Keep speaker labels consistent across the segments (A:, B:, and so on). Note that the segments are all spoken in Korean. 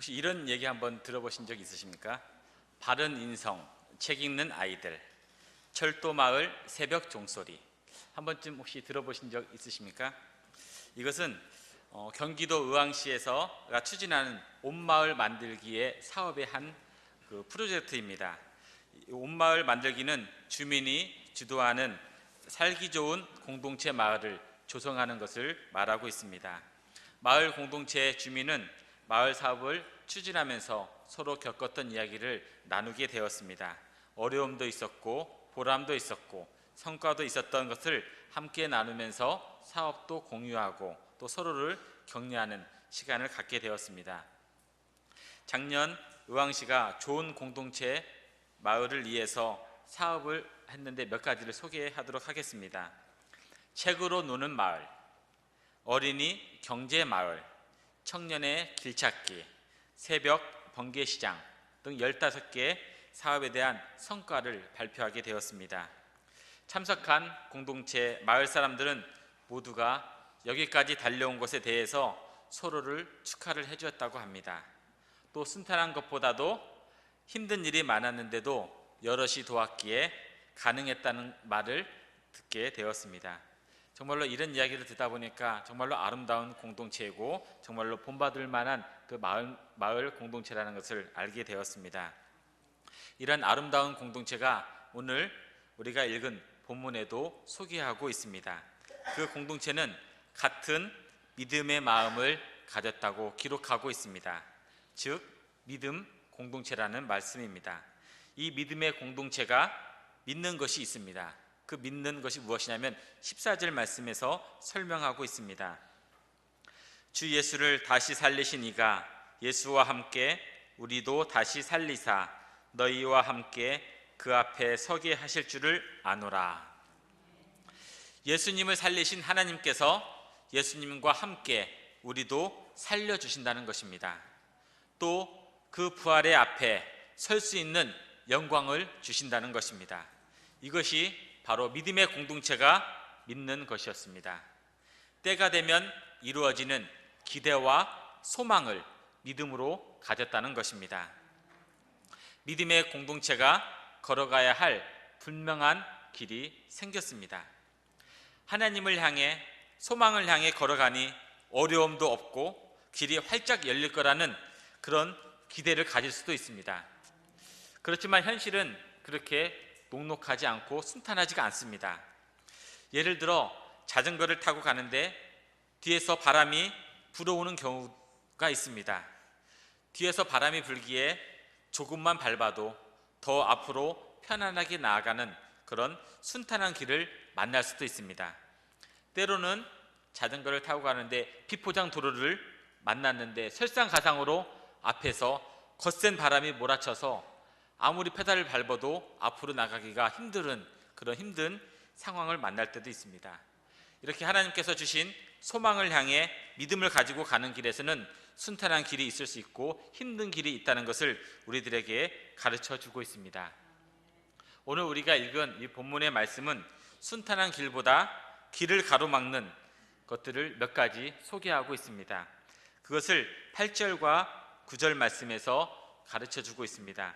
A: 혹시 이런 얘기 한번 들어보신 적 있으십니까? 바른 인성, 책 읽는 아이들, 철도마을 새벽 종소리. 한 번쯤 혹시 들어보신 적 있으십니까? 이것은 경기도 의왕시에서 추진하는 온마을 만들기의 사업의 한 프로젝트입니다. 온마을 만들기는 주민이 주도하는 살기 좋은 공동체 마을을 조성하는 것을 말하고 있습니다. 마을 공동체 주민은 마을 사업을 추진하면서 서로 겪었던 이야기를 나누게 되었습니다. 어려움도 있었고 보람도 있었고 성과도 있었던 것을 함께 나누면서 사업도 공유하고 또 서로를 격려하는 시간을 갖게 되었습니다. 작년 의왕시가 좋은 공동체 마을을 위해서 사업을 했는데 몇 가지를 소개하도록 하겠습니다. 책으로 노는 마을, 어린이 경제 마을, 청년의 길찾기, 새벽 번개시장 등 15개 사업에 대한 성과를 발표하게 되었습니다. 참석한 공동체 마을 사람들은 모두가 여기까지 달려온 것에 대해서 서로를 축하를 해주었다고 합니다. 또 순탄한 것보다도 힘든 일이 많았는데도 여럿이 도왔기에 가능했다는 말을 듣게 되었습니다. 정말로 이런 이야기를 듣다 보니까 정말로 아름다운 공동체이고 정말로 본받을 만한 그 마을 공동체라는 것을 알게 되었습니다. 이런 아름다운 공동체가 오늘 우리가 읽은 본문에도 소개하고 있습니다. 그 공동체는 같은 믿음의 마음을 가졌다고 기록하고 있습니다. 즉 믿음 공동체라는 말씀입니다. 이 믿음의 공동체가 믿는 것이 있습니다. 그 믿는 것이 무엇이냐면 14절 말씀에서 설명하고 있습니다. 주 예수를 다시 살리신 이가 예수와 함께 우리도 다시 살리사 너희와 함께 그 앞에 서게 하실 줄을 아노라. 예수님을 살리신 하나님께서 예수님과 함께 우리도 살려주신다는 것입니다. 또 그 부활의 앞에 설 수 있는 영광을 주신다는 것입니다. 이것이 바로 믿음의 공동체가 믿는 것이었습니다. 때가 되면 이루어지는 기대와 소망을 믿음으로 가졌다는 것입니다. 믿음의 공동체가 걸어가야 할 분명한 길이 생겼습니다. 하나님을 향해 소망을 향해 걸어가니 어려움도 없고 길이 활짝 열릴 거라는 그런 기대를 가질 수도 있습니다. 그렇지만 현실은 그렇게 녹록하지 않고 순탄하지가 않습니다. 예를 들어 자전거를 타고 가는데 뒤에서 바람이 불어오는 경우가 있습니다. 뒤에서 바람이 불기에 조금만 밟아도 더 앞으로 편안하게 나아가는 그런 순탄한 길을 만날 수도 있습니다. 때로는 자전거를 타고 가는데 비포장 도로를 만났는데 설상가상으로 앞에서 거센 바람이 몰아쳐서 아무리 페달을 밟아도 앞으로 나가기가 힘든 그런 힘든 상황을 만날 때도 있습니다. 이렇게 하나님께서 주신 소망을 향해 믿음을 가지고 가는 길에서는 순탄한 길이 있을 수 있고 힘든 길이 있다는 것을 우리들에게 가르쳐 주고 있습니다. 오늘 우리가 읽은 이 본문의 말씀은 순탄한 길보다 길을 가로막는 것들을 몇 가지 소개하고 있습니다. 그것을 8절과 9절 말씀에서 가르쳐 주고 있습니다.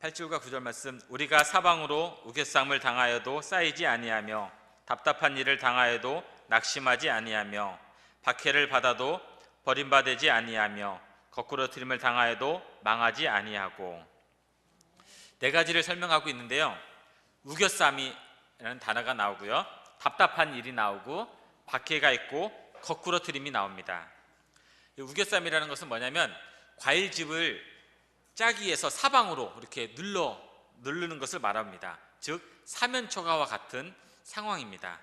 A: 8절과 9절 말씀, 우리가 사방으로 우겨쌈을 당하여도 쌓이지 아니하며 답답한 일을 당하여도 낙심하지 아니하며 박해를 받아도 버림받지 아니하며 거꾸러뜨림을 당하여도 망하지 아니하고. 네 가지를 설명하고 있는데요. 우겨쌈이라는 단어가 나오고요, 답답한 일이 나오고 박해가 있고 거꾸러뜨림이 나옵니다. 우겨쌈이라는 것은 뭐냐면 과일즙을 짜기 위해서 사방으로 이렇게 누르는 것을 말합니다. 즉 사면초가와 같은 상황입니다.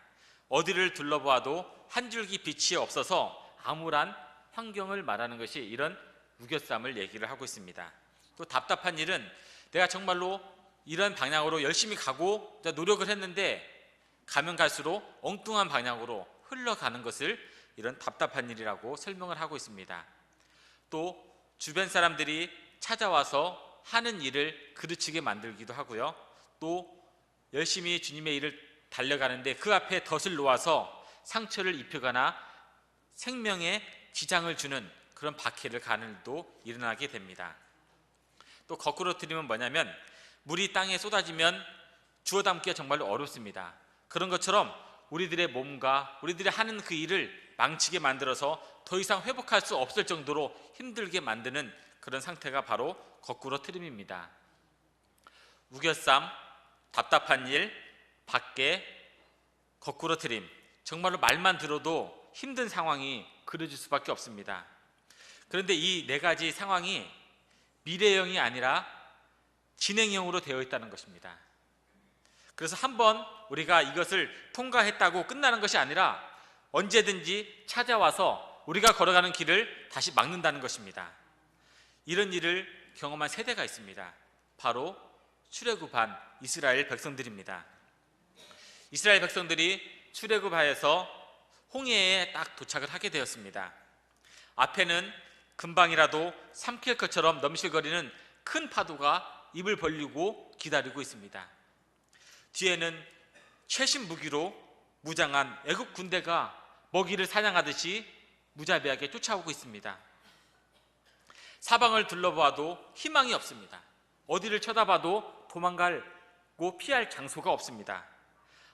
A: 어디를 둘러보아도 한 줄기 빛이 없어서 암울한 환경을 말하는 것이 이런 우겨쌈을 얘기를 하고 있습니다. 또 답답한 일은 내가 정말로 이런 방향으로 열심히 가고 노력을 했는데 가면 갈수록 엉뚱한 방향으로 흘러가는 것을 이런 답답한 일이라고 설명을 하고 있습니다. 또 주변 사람들이 찾아와서 하는 일을 그르치게 만들기도 하고요, 또 열심히 주님의 일을 달려가는데 그 앞에 덫을 놓아서 상처를 입히거나 생명에 지장을 주는 그런 박해를 가는 일도 일어나게 됩니다. 또 거꾸로 틀리면 뭐냐면 물이 땅에 쏟아지면 주워 담기가 정말로 어렵습니다. 그런 것처럼 우리들의 몸과 우리들이 하는 그 일을 망치게 만들어서 더 이상 회복할 수 없을 정도로 힘들게 만드는 그런 상태가 바로 거꾸로 트림입니다. 우겨쌈, 답답한 일, 밖에, 거꾸로 트림, 정말로 말만 들어도 힘든 상황이 그려질 수밖에 없습니다. 그런데 이 네 가지 상황이 미래형이 아니라 진행형으로 되어 있다는 것입니다. 그래서 한번 우리가 이것을 통과했다고 끝나는 것이 아니라 언제든지 찾아와서 우리가 걸어가는 길을 다시 막는다는 것입니다. 이런 일을 경험한 세대가 있습니다. 바로 출애굽한 이스라엘 백성들입니다. 이스라엘 백성들이 출애굽하여서 홍해에 딱 도착을 하게 되었습니다. 앞에는 금방이라도 삼킬 것처럼 넘실거리는 큰 파도가 입을 벌리고 기다리고 있습니다. 뒤에는 최신 무기로 무장한 애국 군대가 먹이를 사냥하듯이 무자비하게 쫓아오고 있습니다. 사방을 둘러봐도 희망이 없습니다. 어디를 쳐다봐도 도망가고 피할 장소가 없습니다.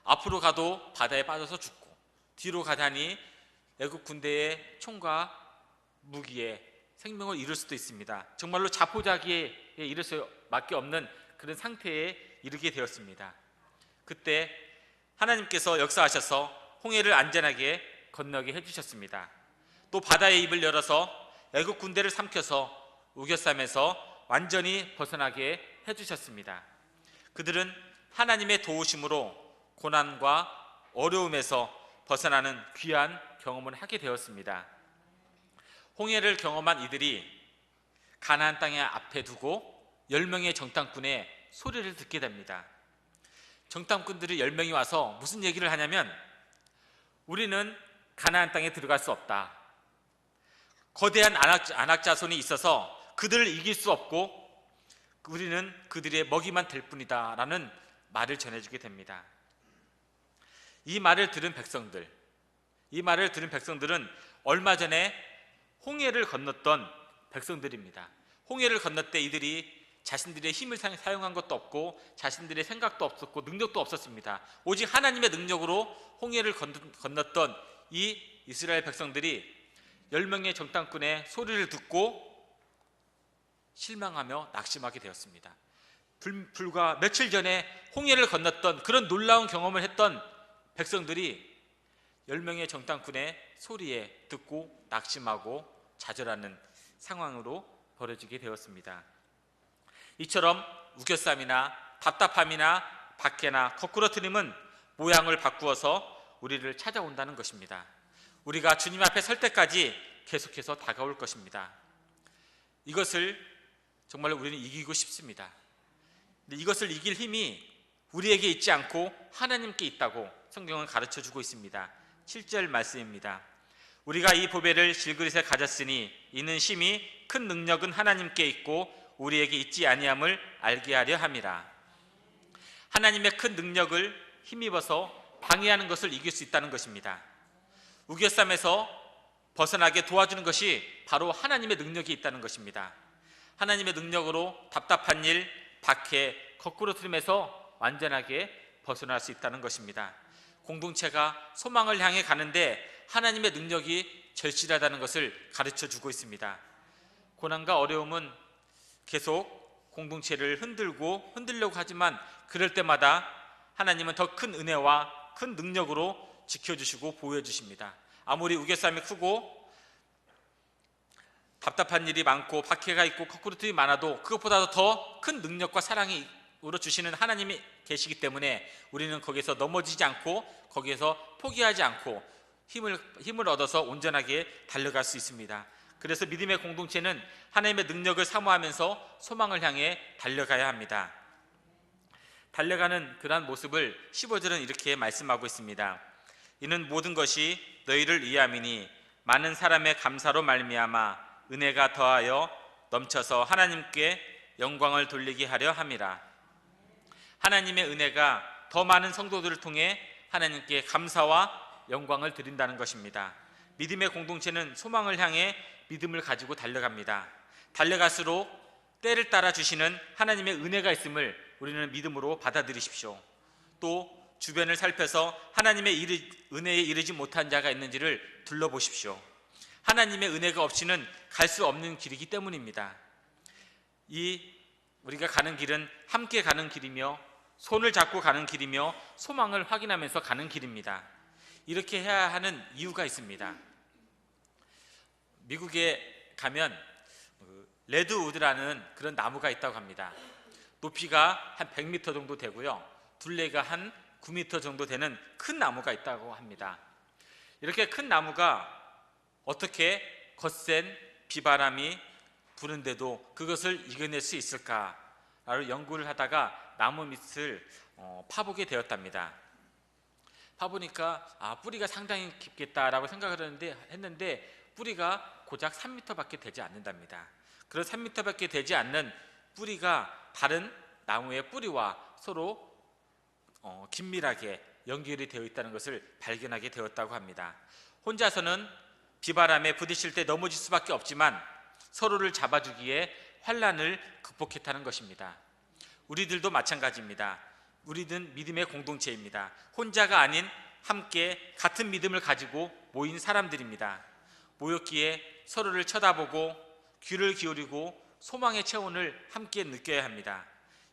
A: 앞으로 가도 바다에 빠져서 죽고, 뒤로 가다니 애국 군대의 총과 무기에 생명을 잃을 수도 있습니다. 정말로 자포자기에 이를 수밖에 없는 그런 상태에 이르게 되었습니다. 그때 하나님께서 역사하셔서 홍해를 안전하게 건너게 해주셨습니다. 또 바다의 입을 열어서 애국 군대를 삼켜서 우겨쌈에서 완전히 벗어나게 해주셨습니다. 그들은 하나님의 도우심으로 고난과 어려움에서 벗어나는 귀한 경험을 하게 되었습니다. 홍해를 경험한 이들이 가나안 땅에 앞에 두고 10명의 정탐꾼의 소리를 듣게 됩니다. 정탐꾼들이 10명이 와서 무슨 얘기를 하냐면, 우리는 가나안 땅에 들어갈 수 없다. 거대한 안악자손이 있어서 그들을 이길 수 없고 우리는 그들의 먹이만 될 뿐이다 라는 말을 전해주게 됩니다. 이 말을 들은 백성들은 얼마 전에 홍해를 건넜던 백성들입니다. 홍해를 건넜을 때 이들이 자신들의 힘을 사용한 것도 없고 자신들의 생각도 없었고 능력도 없었습니다. 오직 하나님의 능력으로 홍해를 건넜던 이 이스라엘 백성들이 10명의 정탐꾼의 소리를 듣고 실망하며 낙심하게 되었습니다. 불과 며칠 전에 홍해를 건넜던 그런 놀라운 경험을 했던 백성들이 10명의 정탐꾼의 소리에 듣고 낙심하고 좌절하는 상황으로 벌어지게 되었습니다. 이처럼 우겨쌈이나 답답함이나 박해나 거꾸로 트림은 모양을 바꾸어서 우리를 찾아온다는 것입니다. 우리가 주님 앞에 설 때까지 계속해서 다가올 것입니다. 이것을 정말 우리는 이기고 싶습니다. 근데 이것을 이길 힘이 우리에게 있지 않고 하나님께 있다고 성경은 가르쳐주고 있습니다. 7절 말씀입니다. 우리가 이 보배를 질그릇에 가졌으니 이는 심히 큰 능력은 하나님께 있고 우리에게 있지 아니함을 알게 하려 함이라. 하나님의 큰 능력을 힘입어서 방해하는 것을 이길 수 있다는 것입니다. 우겨쌈에서 벗어나게 도와주는 것이 바로 하나님의 능력이 있다는 것입니다. 하나님의 능력으로 답답한 일, 박해, 거꾸로 트림에서 완전하게 벗어날 수 있다는 것입니다. 공동체가 소망을 향해 가는데 하나님의 능력이 절실하다는 것을 가르쳐주고 있습니다. 고난과 어려움은 계속 공동체를 흔들려고 하지만 그럴 때마다 하나님은 더 큰 은혜와 큰 능력으로 지켜주시고 보호해주십니다. 아무리 우겨쌈이 크고 답답한 일이 많고 박해가 있고 거꾸로 트림이 많아도 그것보다도 더 큰 능력과 사랑이 주시는 하나님이 계시기 때문에 우리는 거기서 넘어지지 않고 거기에서 포기하지 않고 힘을 얻어서 온전하게 달려갈 수 있습니다. 그래서 믿음의 공동체는 하나님의 능력을 사모하면서 소망을 향해 달려가야 합니다. 달려가는 그러한 모습을 15절은 이렇게 말씀하고 있습니다. 이는 모든 것이 너희를 위함이니 많은 사람의 감사로 말미암아 은혜가 더하여 넘쳐서 하나님께 영광을 돌리게 하려 함이라. 하나님의 은혜가 더 많은 성도들을 통해 하나님께 감사와 영광을 드린다는 것입니다. 믿음의 공동체는 소망을 향해 믿음을 가지고 달려갑니다. 달려갈수록 때를 따라 주시는 하나님의 은혜가 있음을 우리는 믿음으로 받아들이십시오. 또 주변을 살펴서 하나님의 은혜에 이르지 못한 자가 있는지를 둘러보십시오. 하나님의 은혜가 없이는 갈 수 없는 길이기 때문입니다. 우리가 가는 길은 함께 가는 길이며 손을 잡고 가는 길이며 소망을 확인하면서 가는 길입니다. 이렇게 해야 하는 이유가 있습니다. 미국에 가면 레드우드라는 그런 나무가 있다고 합니다. 높이가 한 100m 정도 되고요, 둘레가 한 9m 정도 되는 큰 나무가 있다고 합니다. 이렇게 큰 나무가 어떻게 거센 비바람이 부는데도 그것을 이겨낼 수 있을까를 연구를 하다가 나무 밑을 파보게 되었답니다. 파보니까 뿌리가 상당히 깊겠다라고 생각을 했는데 뿌리가 고작 3m밖에 되지 않는답니다. 그런 3m밖에 되지 않는 뿌리가 다른 나무의 뿌리와 서로 긴밀하게 연결이 되어 있다는 것을 발견하게 되었다고 합니다. 혼자서는 비바람에 부딪힐 때 넘어질 수밖에 없지만 서로를 잡아주기에 환난을 극복했다는 것입니다. 우리들도 마찬가지입니다. 우리는 믿음의 공동체입니다. 혼자가 아닌 함께 같은 믿음을 가지고 모인 사람들입니다. 모였기에 서로를 쳐다보고 귀를 기울이고 소망의 체온을 함께 느껴야 합니다.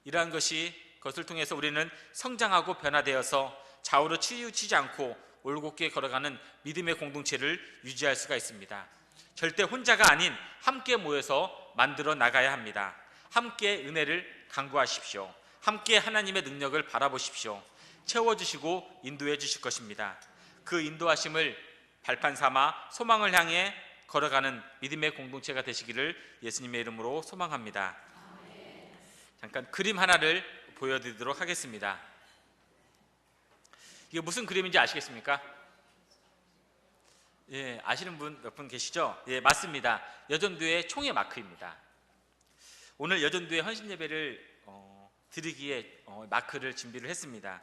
A: 이러한 것을 통해서 우리는 성장하고 변화되어서 좌우로 치우치지 않고 올곧게 걸어가는 믿음의 공동체를 유지할 수가 있습니다. 절대 혼자가 아닌 함께 모여서 만들어 나가야 합니다. 함께 은혜를 간구하십시오. 함께 하나님의 능력을 바라보십시오. 채워주시고 인도해 주실 것입니다. 그 인도하심을 발판 삼아 소망을 향해 걸어가는 믿음의 공동체가 되시기를 예수님의 이름으로 소망합니다. 잠깐 그림 하나를 보여드리도록 하겠습니다. 이게 무슨 그림인지 아시겠습니까? 예, 아시는 분 몇 분 계시죠? 예, 맞습니다. 여전도의 총의 마크입니다. 오늘 여전도의 헌신 예배를 드리기에 마크를 준비를 했습니다.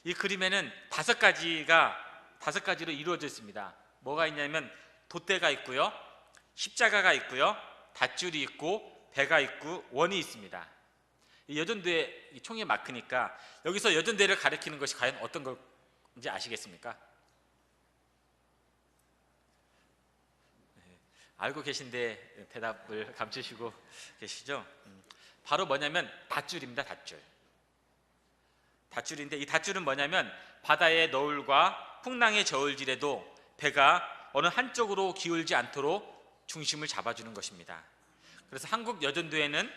A: 이 그림에는 다섯 가지로 이루어져 있습니다. 뭐가 있냐면 돛대가 있고요, 십자가가 있고요, 밧줄이 있고 배가 있고 원이 있습니다. 이 여전도의 총의 마크니까 여기서 여전도를 가리키는 것이 과연 어떤 건지 아시겠습니까? 알고 계신데 대답을 감추시고 계시죠? 바로 뭐냐면 밧줄입니다. 밧줄인데 이 밧줄은 뭐냐면 바다의 너울과 풍랑의 저울질에도 배가 어느 한쪽으로 기울지 않도록 중심을 잡아주는 것입니다. 그래서 한국 여전도에는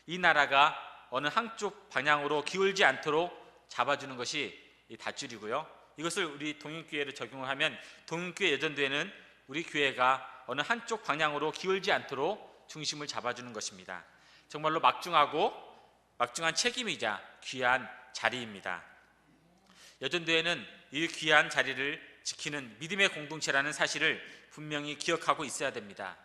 A: 이 나라가 어느 한쪽 방향으로 기울지 않도록 잡아주는 것이 이 밧줄이고요, 이것을 우리 동인교회를 적용을 하면 동인교회 여전도에는 우리 교회가 어느 한쪽 방향으로 기울지 않도록 중심을 잡아주는 것입니다. 정말로 막중한 책임이자 귀한 자리입니다. 여전도에는 이 귀한 자리를 지키는 믿음의 공동체라는 사실을 분명히 기억하고 있어야 됩니다.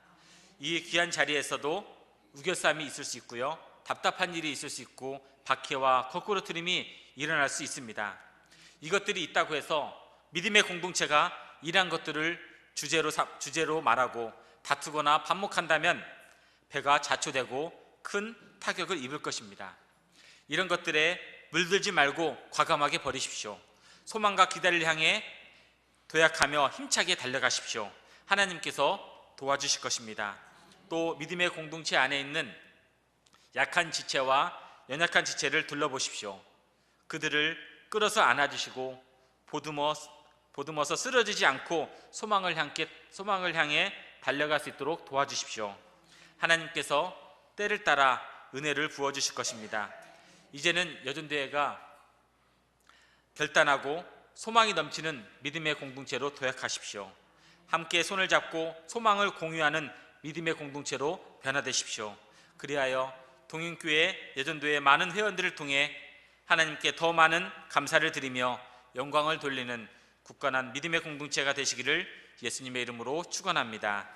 A: 이 귀한 자리에서도 우겨쌈이 있을 수 있고요, 답답한 일이 있을 수 있고 박해와 거꾸로뜨림이 일어날 수 있습니다. 이것들이 있다고 해서 믿음의 공동체가 이러한 것들을 주제로 말하고 다투거나 반목한다면 배가 자초되고 큰 타격을 입을 것입니다. 이런 것들에 물들지 말고 과감하게 버리십시오. 소망과 기대를 향해 도약하며 힘차게 달려가십시오. 하나님께서 도와주실 것입니다. 또 믿음의 공동체 안에 있는 약한 지체와 연약한 지체를 둘러보십시오. 그들을 끌어서 안아주시고 보듬어서 쓰러지지 않고 소망을 향해 달려갈 수 있도록 도와주십시오. 하나님께서 때를 따라 은혜를 부어주실 것입니다. 이제는 여전도회가 결단하고 소망이 넘치는 믿음의 공동체로 도약하십시오. 함께 손을 잡고 소망을 공유하는 믿음의 공동체로 변화되십시오. 그리하여 동인교회 여전도의 많은 회원들을 통해 하나님께 더 많은 감사를 드리며 영광을 돌리는 굳건한 믿음의 공동체가 되시기를 예수님의 이름으로 축원합니다.